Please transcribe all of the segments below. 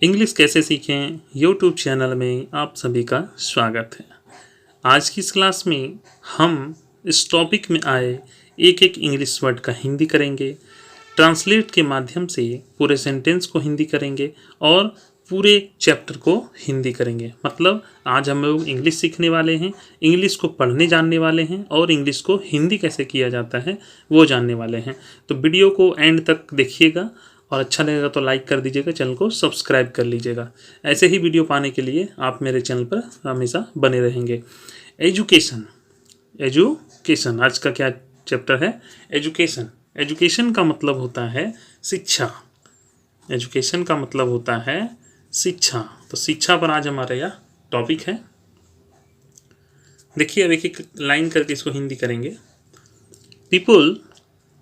English कैसे सीखें YouTube channel में आप सभी का स्वागत है। आज की इस क्लास में हम इस टॉपिक में आए एक एक इंग्लिश वर्ड का हिंदी करेंगे, ट्रांसलेट के माध्यम से पूरे सेंटेंस को हिंदी करेंगे और पूरे चैप्टर को हिंदी करेंगे। मतलब आज हम लोग इंग्लिश सीखने वाले हैं, इंग्लिश को पढ़ने जानने वाले हैं और इंग्लिश को हिंदी कैसे किया जाता है वो जानने वाले हैं। तो वीडियो को एंड तक देखिएगा और अच्छा लगेगा तो लाइक कर दीजिएगा, चैनल को सब्सक्राइब कर लीजिएगा। ऐसे ही वीडियो पाने के लिए आप मेरे चैनल पर हमेशा बने रहेंगे। एजुकेशन, एजुकेशन आज का क्या चैप्टर है? एजुकेशन। एजुकेशन का मतलब होता है शिक्षा। एजुकेशन का मतलब होता है शिक्षा। तो शिक्षा पर आज हमारा यह टॉपिक है। देखिए अब एक एक लाइन करके इसको हिंदी करेंगे। People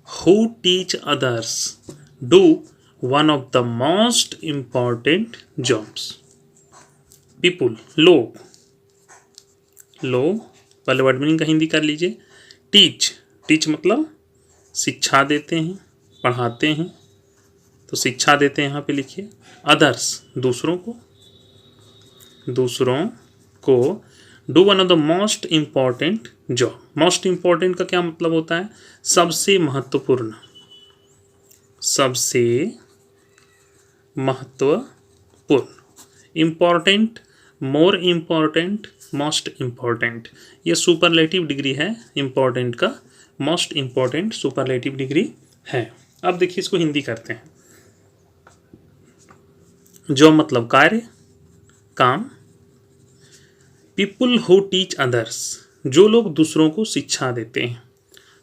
who teach others do one of the most important jobs. People, लोग, लोग पहले वर्ड मीनिंग का हिंदी कर लीजिए। टीच, टीच मतलब शिक्षा देते हैं, पढ़ाते हैं, तो शिक्षा देते हैं यहाँ पे लिखिए। अदर्स, दूसरों को, दूसरों को do one of the most important job. Most important का क्या मतलब होता है? सबसे महत्वपूर्ण, सबसे महत्वपूर्ण। Important, more important, most important, ये सुपरलेटिव डिग्री है इम्पॉर्टेंट का। मोस्ट इम्पॉर्टेंट सुपरलेटिव डिग्री है। अब देखिए इसको हिंदी करते हैं। जो मतलब कार्य, काम। पीपुल हु टीच अदर्स, जो लोग दूसरों को शिक्षा देते हैं,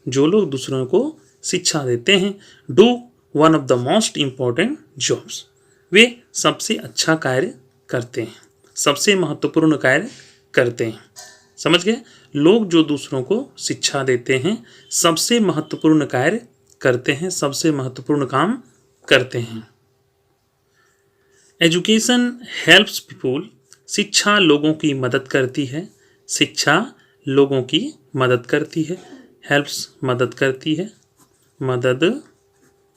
जो लोग दूसरों को शिक्षा देते हैं। Do one of the most important jobs, वे सबसे अच्छा कार्य करते हैं, सबसे महत्वपूर्ण कार्य करते हैं। समझ गए? लोग जो दूसरों को शिक्षा देते हैं सबसे महत्वपूर्ण कार्य करते हैं, सबसे महत्वपूर्ण काम करते हैं। एजुकेशन हेल्प्स पीपुल, शिक्षा लोगों की मदद करती है, शिक्षा लोगों की मदद करती है। हेल्प्स मदद करती है, मदद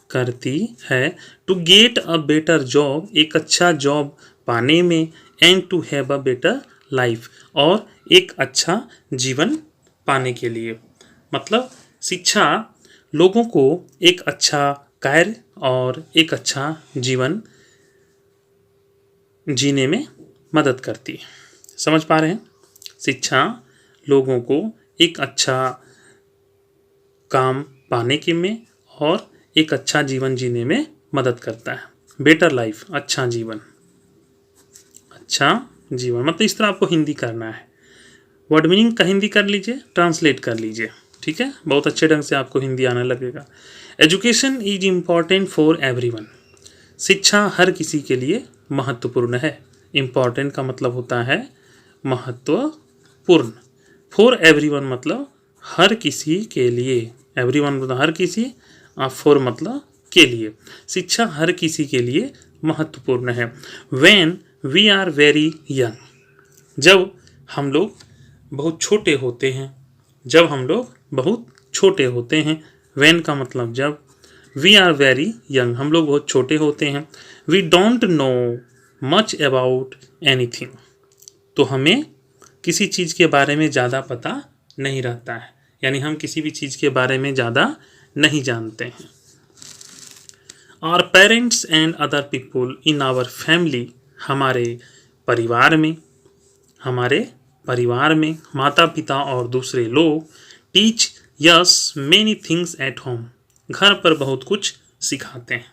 करती है। To get a better job, एक अच्छा जॉब पाने में। And to have a better life, और एक अच्छा जीवन पाने के लिए। मतलब शिक्षा लोगों को एक अच्छा कार्य और एक अच्छा जीवन जीने में मदद करती है। समझ पा रहे हैं? शिक्षा लोगों को एक अच्छा काम पाने के में और एक अच्छा जीवन जीने में मदद करता है। बेटर लाइफ, अच्छा जीवन, अच्छा जीवन। मतलब इस तरह आपको हिंदी करना है। वर्ड मीनिंग का हिंदी कर लीजिए, ट्रांसलेट कर लीजिए, ठीक है? बहुत अच्छे ढंग से आपको हिंदी आने लगेगा। Education is important for everyone, शिक्षा हर किसी के लिए महत्वपूर्ण है। इम्पॉर्टेंट का मतलब होता है महत्वपूर्ण। फॉर एवरीवन मतलब हर किसी के लिए। एवरीवन मतलब हर किसी, फॉर मतलब के लिए। शिक्षा हर किसी के लिए महत्वपूर्ण है। When we are very young, जब हम लोग बहुत छोटे होते हैं, जब हम लोग बहुत छोटे होते हैं। व्हेन का मतलब जब, वी आर वेरी यंग हम लोग बहुत छोटे होते हैं। We don't know much about anything, तो हमें किसी चीज़ के बारे में ज़्यादा पता नहीं रहता है, यानी हम किसी भी चीज़ के बारे में ज़्यादा नहीं जानते हैं। Our parents and other people in our family, हमारे परिवार में, हमारे परिवार में माता पिता और दूसरे लोग। Teach us many things at home, घर पर बहुत कुछ सिखाते हैं।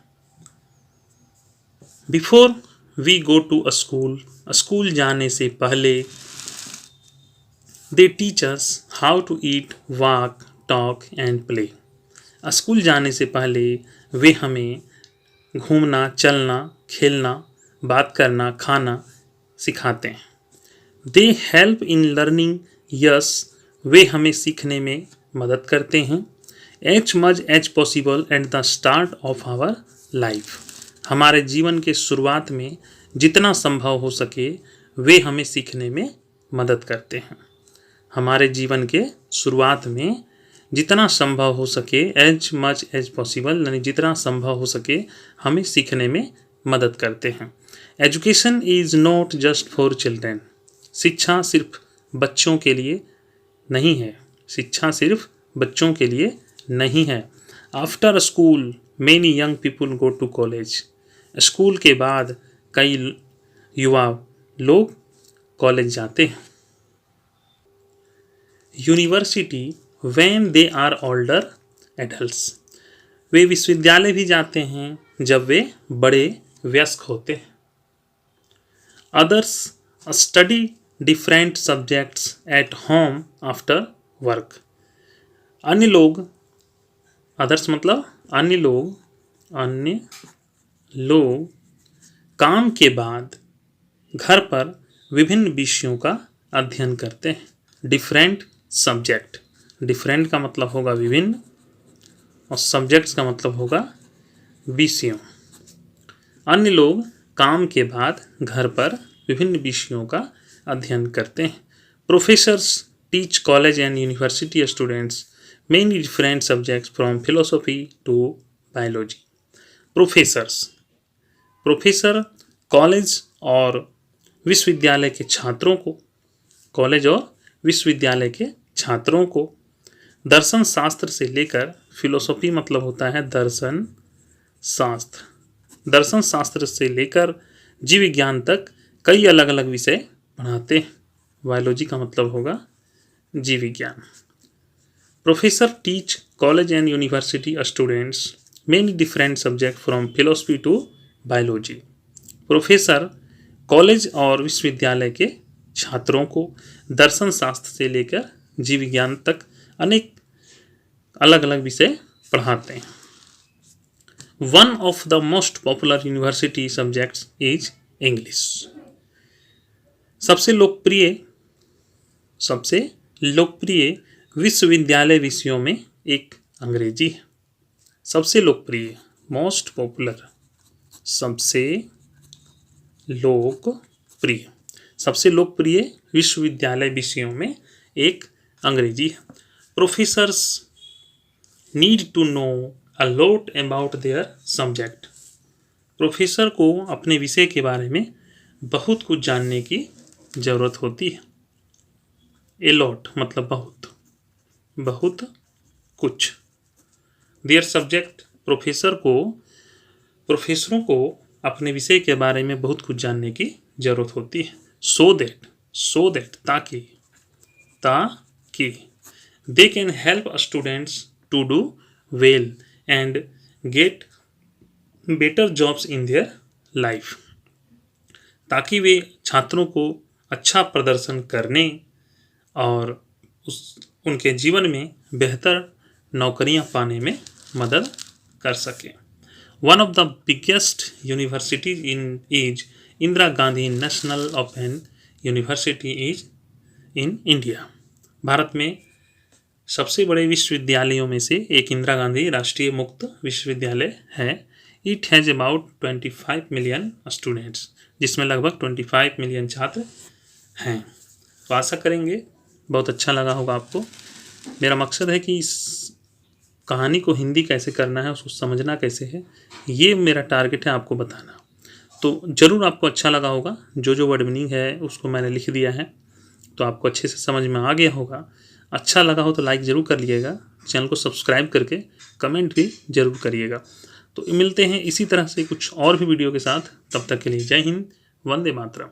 Before we go to a school, school जाने से पहले। They teach us how to eat, walk, talk and play, school जाने से पहले वे हमें घूमना, चलना, खेलना, बात करना, खाना सिखाते हैं। They help in learning yes, वे हमें सीखने में मदद करते हैं। As much as possible at the start of our life, हमारे जीवन के शुरुआत में जितना संभव हो सके वे हमें सीखने में मदद करते हैं। हमारे जीवन के शुरुआत में जितना संभव हो सके, एज मच एज पॉसिबल यानी जितना संभव हो सके हमें सीखने में मदद करते हैं। Education is not just for children, शिक्षा सिर्फ बच्चों के लिए नहीं है, शिक्षा सिर्फ बच्चों के लिए नहीं है। After school many young people go to college, school के बाद कई युवा लोग कॉलेज जाते हैं। University when they are older adults, वे विश्वविद्यालय भी जाते हैं जब वे बड़े वयस्क होते हैं। Others study different subjects at home after work, अन्य लोग, अदर्स मतलब अन्य लोग काम के बाद घर पर विभिन्न विषयों का अध्ययन करते हैं। डिफरेंट सब्जेक्ट, डिफरेंट का मतलब होगा विभिन्न और सब्जेक्ट्स का मतलब होगा विषयों। अन्य लोग काम के बाद घर पर विभिन्न विषयों का अध्ययन करते हैं। Professors teach college and university students many different subjects from philosophy to biology. Professor college और विश्वविद्यालय के छात्रों को दर्शन शास्त्र से लेकर, फिलोसॉफी मतलब होता है दर्शन शास्त्र से लेकर जीव विज्ञान तक कई अलग अलग विषय पढ़ाते हैं। बायोलॉजी का मतलब होगा जीव विज्ञान। Professor teach college and university students many different subject from philosophy to biology. Professor college और विश्वविद्यालय के छात्रों को दर्शन शास्त्र से लेकर जीव विज्ञान तक अनेक अलग अलग विषय पढ़ाते हैं। One of the most popular university subjects is English, सबसे लोकप्रिय विश्वविद्यालय विषयों में एक अंग्रेजी है। सबसे लोकप्रिय, मोस्ट पॉपुलर, सबसे लोकप्रिय विश्वविद्यालय विषयों में एक अंग्रेजी है। Professors need to know a lot about their subject, professor को अपने विषय के बारे में बहुत कुछ जानने की ज़रूरत होती है। ए लॉट मतलब बहुत कुछ। देयर सब्जेक्ट, प्रोफेसरों को अपने विषय के बारे में बहुत कुछ जानने की ज़रूरत होती है। सो दैट ताकि they can help students to do well and get better jobs in their life, ताकि वे छात्रों को अच्छा प्रदर्शन करने और उनके जीवन में बेहतर नौकरियां पाने में मदद कर सकें। One of the biggest university is Indira Gandhi national open university is in India, Bharat में सबसे बड़े विश्वविद्यालयों में से एक इंदिरा गांधी राष्ट्रीय मुक्त विश्वविद्यालय है। It has about 25 million students, जिसमें लगभग 25 मिलियन छात्र हैं। तो आशा करेंगे बहुत अच्छा लगा होगा आपको। मेरा मकसद है कि इस कहानी को हिंदी कैसे करना है, उसको समझना कैसे है, ये मेरा टारगेट है आपको बताना। तो ज़रूर आपको अच्छा लगा होगा। जो वर्ड मीनिंग है उसको मैंने लिख दिया है, तो आपको अच्छे से समझ में आ गया होगा। अच्छा लगा हो तो लाइक ज़रूर कर लीजिएगा, चैनल को सब्सक्राइब करके कमेंट भी ज़रूर करिएगा। तो मिलते हैं इसी तरह से कुछ और भी वीडियो के साथ, तब तक के लिए जय हिंद, वंदे मातरम।